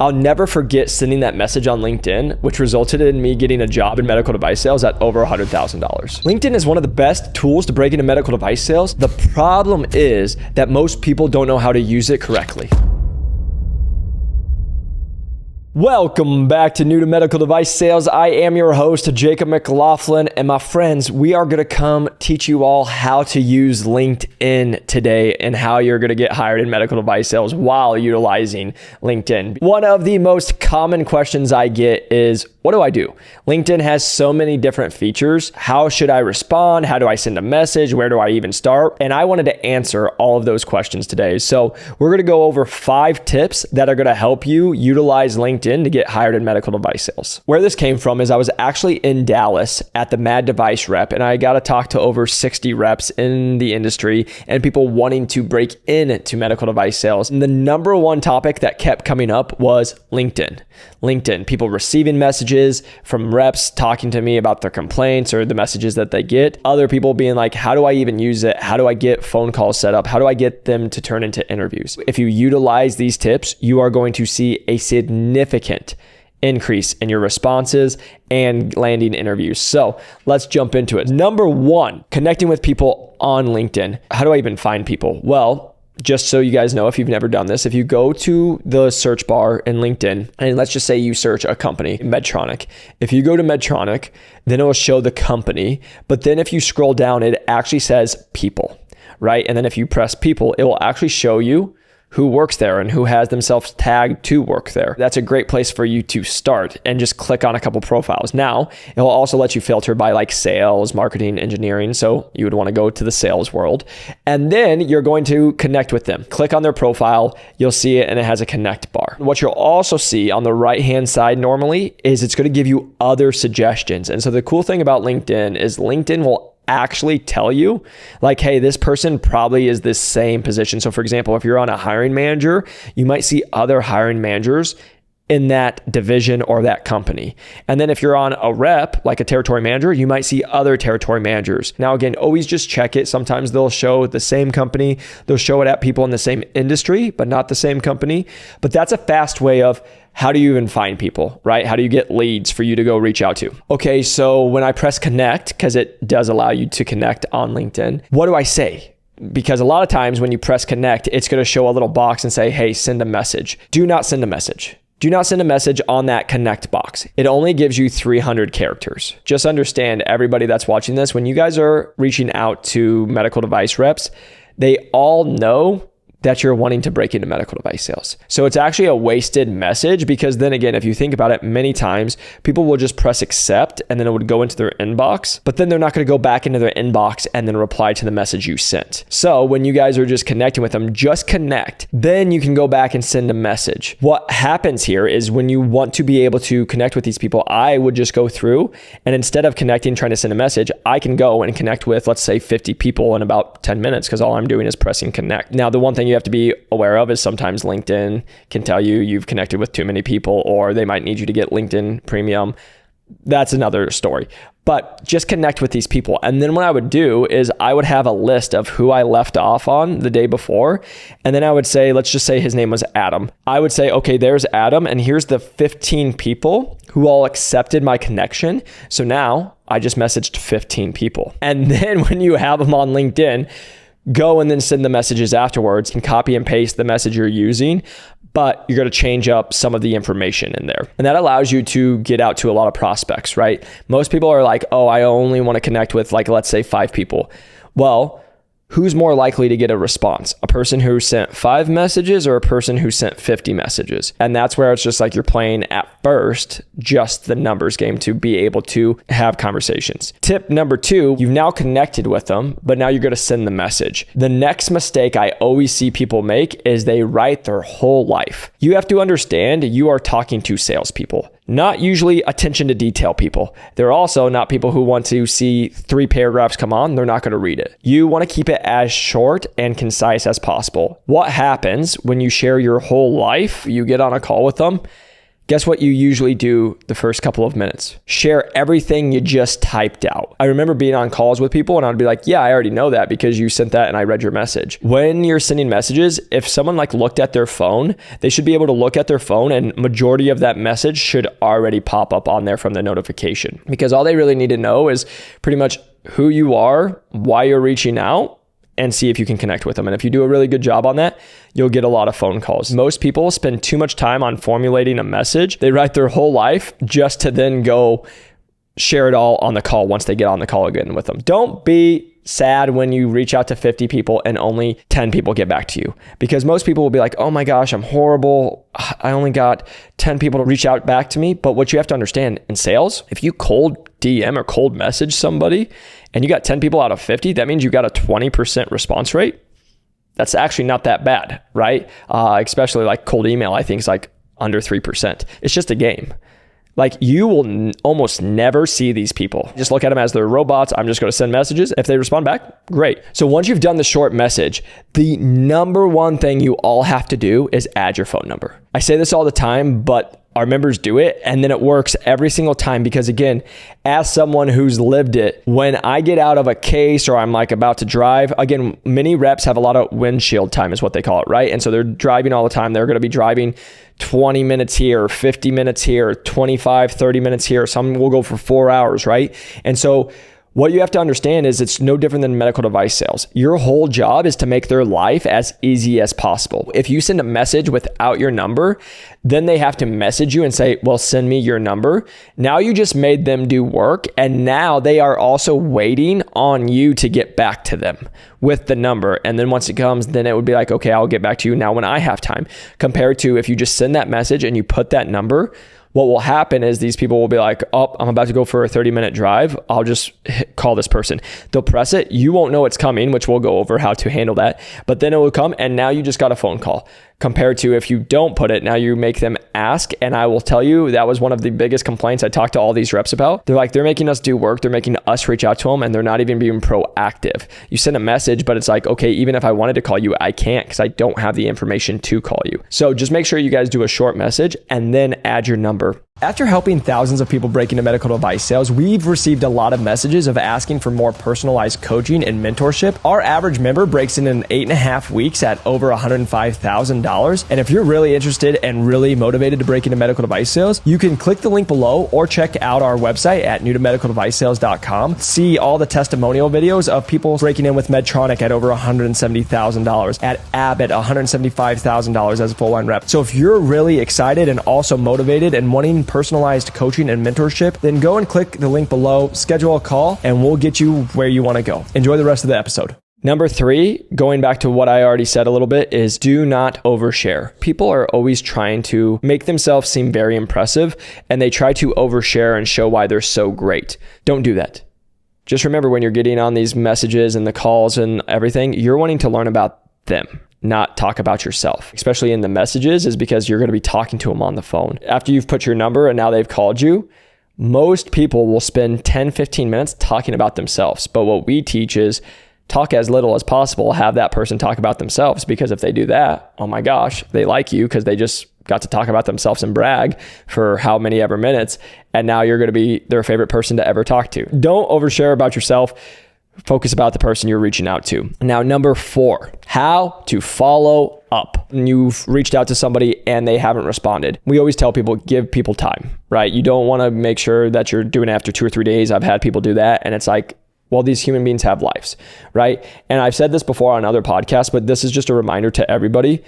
I'll never forget sending that message on LinkedIn, which resulted in me getting a job in medical device sales at over $100,000. LinkedIn is one of the best tools to break into medical device sales. The problem is that most people don't know how to use it correctly. Welcome back to New to Medical Device Sales. I am your host, Jacob McLaughlin, and my friends, we are going to come teach you all how to use LinkedIn today and how you're going to get hired in medical device sales while utilizing LinkedIn. One of the most common questions I get is, what do I do? LinkedIn has so many different features. How should I respond? How do I send a message? Where do I even start? And I wanted to answer all of those questions today. So we're going to go over 5 tips that are going to help you utilize LinkedIn to get hired in medical device sales. Where this came from is I was actually in Dallas at the Mad Device Rep, and I got to talk to over 60 reps in the industry and people wanting to break into medical device sales. And the number one topic that kept coming up was LinkedIn. People receiving messages from reps talking to me about their complaints or the messages that they get. Other people being like, how do I even use it? How do I get phone calls set up? How do I get them to turn into interviews? If you utilize these tips, you are going to see a significant increase in your responses and landing interviews. So let's jump into it. Number 1, connecting with people on LinkedIn. How do I even find people? Well, just so you guys know, if you've never done this, if you go to the search bar in LinkedIn, and let's just say you search a company, Medtronic. If you go to Medtronic, then it will show the company. But then if you scroll down, it actually says people, right? And then if you press people, it will actually show you who works there and who has themselves tagged to work there. That's a great place for you to start and just click on a couple profiles. Now, it will also let you filter by like sales, marketing, engineering. So you would want to go to the sales world. And then you're going to connect with them. Click on their profile, you'll see it and it has a connect bar. What you'll also see on the right-hand side normally is it's going to give you other suggestions. And so the cool thing about LinkedIn is LinkedIn will actually tell you like, hey, this person probably is this same position. So for example, if you're on a hiring manager, you might see other hiring managers in that division or that company. And then if you're on a rep, like a territory manager, you might see other territory managers. Now, again, always just check it. Sometimes they'll show the same company. They'll show it at people in the same industry, but not the same company. But that's a fast way of how do you even find people, right? How do you get leads for you to go reach out to? Okay, so when I press connect, because it does allow you to connect on LinkedIn, what do I say? Because a lot of times when you press connect, it's going to show a little box and say, hey, send a message. Do not send a message. Do not send a message on that connect box. It only gives you 300 characters. Just understand, everybody that's watching this, when you guys are reaching out to medical device reps, they all know that you're wanting to break into medical device sales. So it's actually a wasted message because then again, if you think about it, many times people will just press accept and then it would go into their inbox, but then they're not going to go back into their inbox and then reply to the message you sent. So when you guys are just connecting with them, just connect. Then you can go back and send a message. What happens here is when you want to be able to connect with these people, I would just go through and instead of connecting, trying to send a message, I can go and connect with, let's say 50 people in about 10 minutes because all I'm doing is pressing connect. Now, the one thing you have to be aware of is sometimes LinkedIn can tell you you've connected with too many people or they might need you to get LinkedIn Premium. That's another story. But just connect with these people. And then what I would do is I would have a list of who I left off on the day before. And then I would say, let's just say his name was Adam. I would say, okay, there's Adam. And here's the 15 people who all accepted my connection. So now I just messaged 15 people. And then when you have them on LinkedIn, go and then send the messages afterwards and copy and paste the message you're using, but you're going to change up some of the information in there. And that allows you to get out to a lot of prospects, right? Most people are like, oh, I only want to connect with like, let's say 5 people. Well, who's more likely to get a response? A person who sent 5 messages or a person who sent 50 messages? And that's where it's just like you're playing at first, just the numbers game to be able to have conversations. Tip number 2, you've now connected with them, but now you're going to send the message. The next mistake I always see people make is they write their whole life. You have to understand you are talking to salespeople. Not usually attention to detail people. They're also not people who want to see 3 paragraphs come on. They're not going to read it. You want to keep it as short and concise as possible. What happens when you share your whole life, you get on a call with them, Guess what you usually do the first couple of minutes? Share everything you just typed out. I remember being on calls with people and I'd be like, yeah, I already know that because you sent that and I read your message. When you're sending messages, if someone like looked at their phone, they should be able to look at their phone and majority of that message should already pop up on there from the notification, because all they really need to know is pretty much who you are, why you're reaching out, and see if you can connect with them. And if you do a really good job on that, you'll get a lot of phone calls. Most people spend too much time on formulating a message. They write their whole life just to then go share it all on the call once they get on the call again with them. Don't be sad when you reach out to 50 people and only 10 people get back to you, because most people will be like, oh my gosh, I'm horrible. I only got 10 people to reach out back to me. But what you have to understand in sales, if you cold DM or cold message somebody and you got 10 people out of 50, that means you got a 20% response rate. That's actually not that bad, right? Especially like cold email, I think is like under 3%. It's just a game. Like you will almost never see these people. Just look at them as they're robots. I'm just going to send messages. If they respond back, great. So once you've done the short message, the number one thing you all have to do is add your phone number. I say this all the time, but our members do it and then it works every single time, because again, as someone who's lived it, when I get out of a case or I'm like about to drive, again, many reps have a lot of windshield time is what they call it, right? And so they're driving all the time. They're going to be driving 20 minutes here, 50 minutes here, 25, 30 minutes here. Some will go for 4 hours, right? And so what you have to understand is it's no different than medical device sales. Your whole job is to make their life as easy as possible. If you send a message without your number, then they have to message you and say, well, send me your number. Now you just made them do work. And now they are also waiting on you to get back to them with the number. And then once it comes, then it would be like, okay, I'll get back to you now when I have time. Compared to if you just send that message and you put that number, what will happen is these people will be like, oh, I'm about to go for a 30-minute drive. I'll just call this person. They'll press it. You won't know it's coming, which we'll go over how to handle that. But then it will come and now you just got a phone call. Compared to if you don't put it, now you make them ask. And I will tell you, that was one of the biggest complaints I talked to all these reps about. They're like, they're making us do work. They're making us reach out to them and they're not even being proactive. You send a message, but it's like, okay, even if I wanted to call you, I can't because I don't have the information to call you. So just make sure you guys do a short message and then add your number. After helping thousands of people break into medical device sales, we've received a lot of messages of asking for more personalized coaching and mentorship. Our average member breaks in 8.5 weeks at over $105,000. And if you're really interested and really motivated to break into medical device sales, you can click the link below or check out our website at newtomedicaldevicesales.com. See all the testimonial videos of people breaking in with Medtronic at over $170,000, at Abbott, $175,000 as a full-line rep. So if you're really excited and also motivated and wanting personalized coaching and mentorship, then go and click the link below, schedule a call, and we'll get you where you want to go. Enjoy the rest of the episode. Number 3, going back to what I already said a little bit, is do not overshare. People are always trying to make themselves seem very impressive, and they try to overshare and show why they're so great. Don't do that. Just remember, when you're getting on these messages and the calls and everything, you're wanting to learn about them, not talk about yourself, especially in the messages, is because you're going to be talking to them on the phone. After you've put your number and now they've called you, most people will spend 10, 15 minutes talking about themselves. But what we teach is talk as little as possible, have that person talk about themselves, because if they do that, oh my gosh, they like you because they just got to talk about themselves and brag for how many ever minutes. And now you're going to be their favorite person to ever talk to. Don't overshare about yourself. Focus about the person you're reaching out to. Now, number 4, how to follow up. You've reached out to somebody and they haven't responded. We always tell people, give people time, right? You don't want to make sure that you're doing it after 2 or 3 days. I've had people do that. And it's like, well, these human beings have lives, right? And I've said this before on other podcasts, but this is just a reminder to everybody.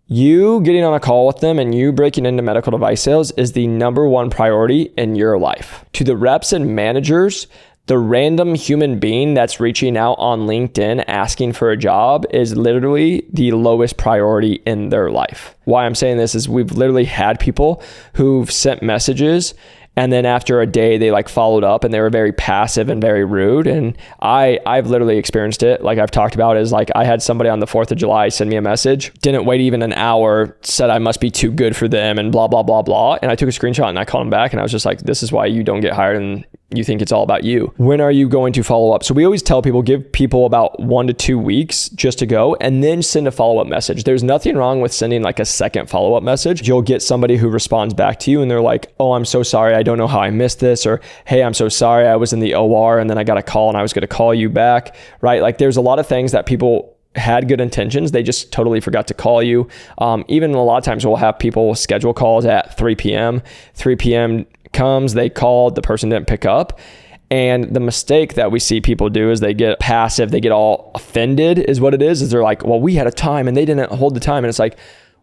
You getting on a call with them and you breaking into medical device sales is the number one priority in your life. To the reps and managers, the random human being that's reaching out on LinkedIn asking for a job is literally the lowest priority in their life. Why I'm saying this is we've literally had people who've sent messages and then after a day they like followed up and they were very passive and very rude. And I've literally experienced it. Like I've talked about, is like I had somebody on the 4th of July send me a message, didn't wait even an hour, said I must be too good for them and blah, blah, blah, blah. And I took a screenshot and I called him back and I was just like, this is why you don't get hired in you think it's all about you. When are you going to follow up? So we always tell people, give people about 1 to 2 weeks just to go, and then send a follow-up message. There's nothing wrong with sending like a second follow-up message. You'll get somebody who responds back to you and they're like, oh, I'm so sorry. I don't know how I missed this. Or, hey, I'm so sorry. I was in the OR and then I got a call and I was going to call you back, right? Like there's a lot of things that people had good intentions. They just totally forgot to call you. Even a lot of times we'll have people schedule calls at 3 p.m. 3 p.m. comes, they called, the person didn't pick up. And the mistake that we see people do is they get passive, they get all offended is what it is they're like, well, we had a time and they didn't hold the time. And it's like,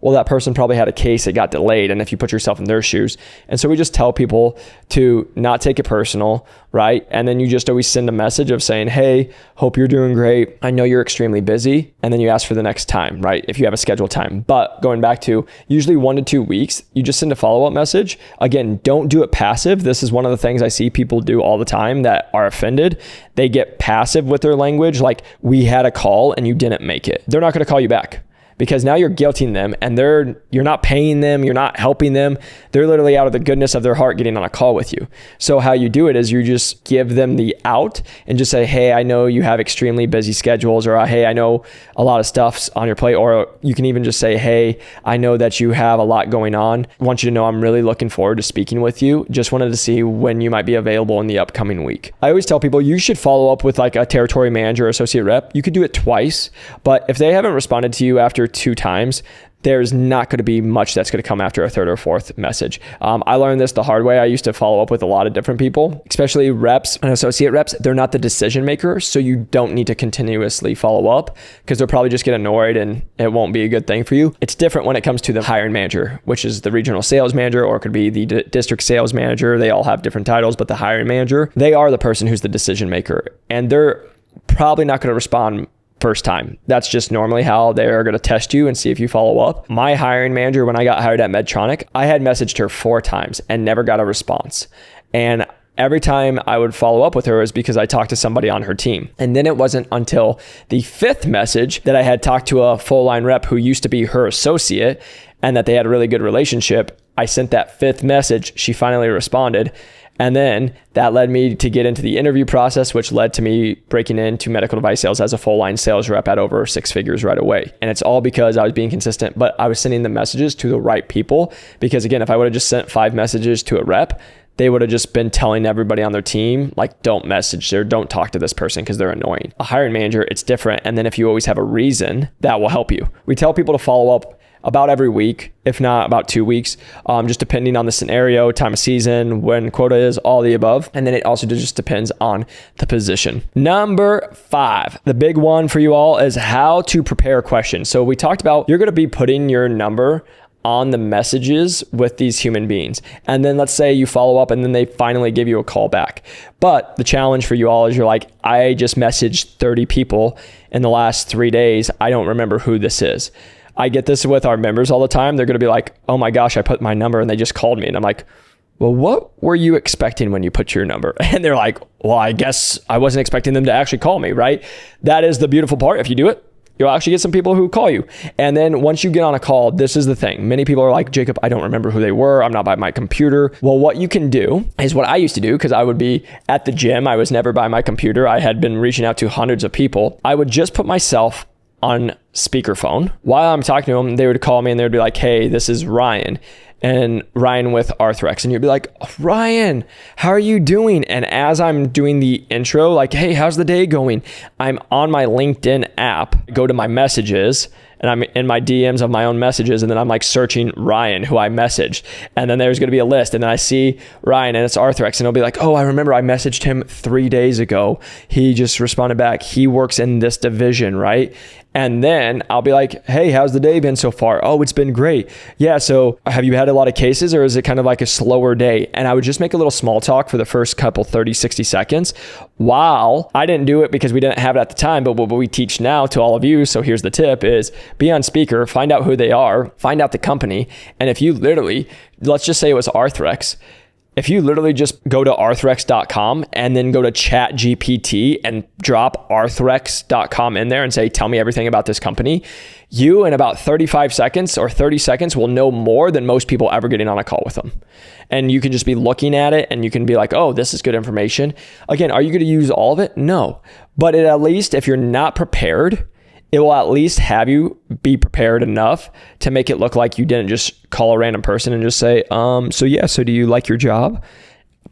well, that person probably had a case that got delayed. And if you put yourself in their shoes. And so we just tell people to not take it personal, right? And then you just always send a message of saying, hey, hope you're doing great. I know you're extremely busy. And then you ask for the next time, right? If you have a scheduled time. But going back to usually 1 to 2 weeks, you just send a follow-up message. Again, don't do it passive. This is one of the things I see people do all the time that are offended. They get passive with their language. Like, we had a call and you didn't make it. They're not going to call you back. Because now you're guilting them and you're not paying them, you're not helping them. They're literally out of the goodness of their heart getting on a call with you. So how you do it is you just give them the out and just say, hey, I know you have extremely busy schedules, or hey, I know a lot of stuff's on your plate. Or you can even just say, hey, I know that you have a lot going on. I want you to know I'm really looking forward to speaking with you. Just wanted to see when you might be available in the upcoming week. I always tell people you should follow up with like a territory manager or associate rep. You could do it twice, but if they haven't responded to you after 2 times, there's not going to be much that's going to come after a 3rd or 4th message. I learned this the hard way. I used to follow up with a lot of different people, especially reps and associate reps. They're not the decision maker, so you don't need to continuously follow up because they'll probably just get annoyed and it won't be a good thing for you. It's different when it comes to the hiring manager, which is the regional sales manager, or it could be the district sales manager. They all have different titles, but the hiring manager, they are the person who's the decision maker, and they're probably not going to respond first time. That's just normally how they're going to test you and see if you follow up. My hiring manager, when I got hired at Medtronic, I had messaged her 4 times and never got a response. And every time I would follow up with her is because I talked to somebody on her team. And then it wasn't until the 5th message that I had talked to a full line rep who used to be her associate and that they had a really good relationship. I sent that 5th message. She finally responded. And then that led me to get into the interview process, which led to me breaking into medical device sales as a full line sales rep at over 6 figures right away. And it's all because I was being consistent, but I was sending the messages to the right people. Because again, if I would have just sent 5 messages to a rep, they would have just been telling everybody on their team, like, don't message or don't talk to this person because they're annoying. A hiring manager, it's different. And then if you always have a reason, that will help you. We tell people to follow up about every week, if not about 2 weeks, just depending on the scenario, time of season, when quota is, all the above. And then it also just depends on the position. Number 5, the big one for you all is how to prepare questions. So we talked about you're going to be putting your number on the messages with these human beings. And then let's say you follow up and then they finally give you a call back. But the challenge for you all is you're like, I just messaged 30 people in the last 3 days. I don't remember who this is. I get this with our members all the time. They're going to be like, oh my gosh, I put my number and they just called me. And I'm like, well, what were you expecting when you put your number? And they're like, well, I guess I wasn't expecting them to actually call me, right? That is the beautiful part. If you do it, you'll actually get some people who call you. And then once you get on a call, this is the thing. Many people are like, Jacob, I don't remember who they were. I'm not by my computer. Well, what you can do is what I used to do, because I would be at the gym. I was never by my computer. I had been reaching out to hundreds of people. I would just put myself on speakerphone. While I'm talking to them, they would call me and they would be like, hey, this is Ryan. And Ryan with Arthrex. And you'd be like, Ryan, how are you doing? And as I'm doing the intro, like, hey, how's the day going? I'm on my LinkedIn app, go to my messages, and I'm in my DMs of my own messages. And then I'm like searching Ryan, who I messaged. And then there's going to be a list. And then I see Ryan and it's Arthrex. And it'll be like, oh, I remember I messaged him 3 days ago. He just responded back. He works in this division, right? And then I'll be like, hey, how's the day been so far? Oh, it's been great. Yeah. So have you had a lot of cases or is it kind of like a slower day? And I would just make a little small talk for the first couple 30, 60 seconds. While I didn't do it because we didn't have it at the time, but what we teach now to all of you. So here's the tip is be on speaker, find out who they are, find out the company. And if you literally, let's just say it was Arthrex. If you literally just go to arthrex.com and then go to ChatGPT and drop arthrex.com in there and say, tell me everything about this company, you in about 35 seconds or 30 seconds will know more than most people ever getting on a call with them. And you can just be looking at it and you can be like, oh, this is good information. Again, are you going to use all of it? No. But at least if you're not prepared, it will at least have you be prepared enough to make it look like you didn't just call a random person and just say, so do you like your job?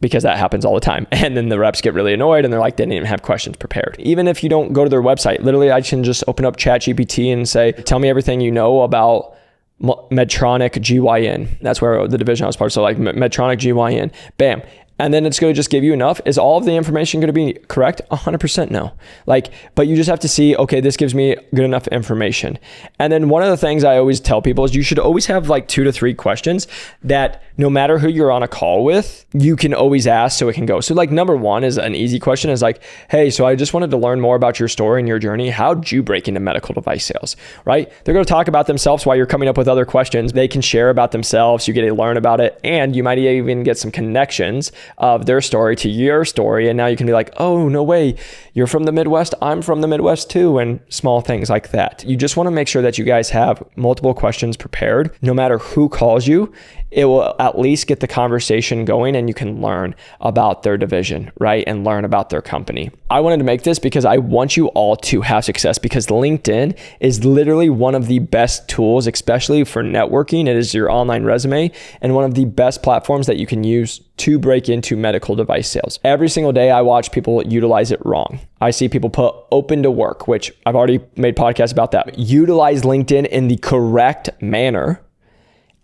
Because that happens all the time. And then the reps get really annoyed and they're like, they didn't even have questions prepared. Even if you don't go to their website, literally I can just open up ChatGPT and say, tell me everything you know about Medtronic GYN. That's where the division I was part of. So like Medtronic GYN, bam. And then it's going to just give you enough. Is all of the information going to be correct? 100% no. But you just have to see, okay, this gives me good enough information. And then one of the things I always tell people is you should always have like 2 to 3 questions that no matter who you're on a call with, you can always ask so it can go. So like number 1 is an easy question is like, hey, so I just wanted to learn more about your story and your journey. How'd you break into medical device sales, right? They're going to talk about themselves while you're coming up with other questions. They can share about themselves. You get to learn about it. And you might even get some connections of their story to your story. And now you can be like, oh, no way. You're from the Midwest. I'm from the Midwest too. And small things like that. You just want to make sure that you guys have multiple questions prepared. No matter who calls you, it will at least get the conversation going and you can learn about their division, right? And learn about their company. I wanted to make this because I want you all to have success because LinkedIn is literally one of the best tools, especially for networking. It is your online resume and one of the best platforms that you can use to break into medical device sales. Every single day I watch people utilize it wrong. I see people put open to work, which I've already made podcasts about that. Utilize LinkedIn in the correct manner.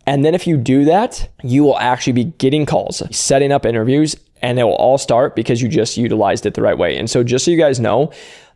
And then if you do that, you will actually be getting calls, setting up interviews, and it will all start because you just utilized it the right way. And so just so you guys know,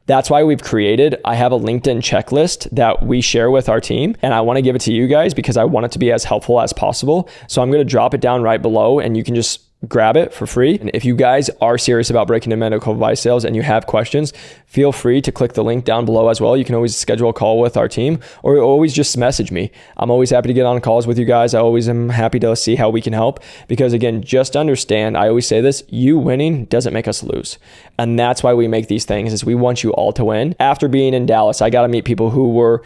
that's why I have a LinkedIn checklist that we share with our team. And I want to give it to you guys because I want it to be as helpful as possible. So I'm going to drop it down right below and you can just grab it for free. And if you guys are serious about breaking into medical device sales and you have questions, feel free to click the link down below as well. You can always schedule a call with our team or always just message me. I'm always happy to get on calls with you guys. I always am happy to see how we can help because again, just understand, I always say this, you winning doesn't make us lose. And that's why we make these things is we want you all to win. After being in Dallas, I got to meet people who were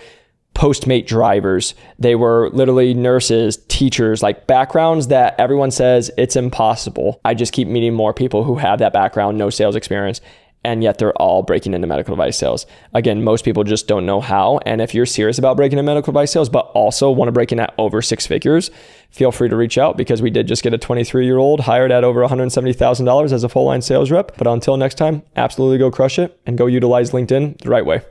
Postmate drivers. They were literally nurses, teachers, like backgrounds that everyone says it's impossible. I just keep meeting more people who have that background, no sales experience, and yet they're all breaking into medical device sales. Again, most people just don't know how. And if you're serious about breaking into medical device sales, but also want to break in at over 6 figures, feel free to reach out because we did just get a 23-year-old hired at over $170,000 as a full-line sales rep. But until next time, absolutely go crush it and go utilize LinkedIn the right way.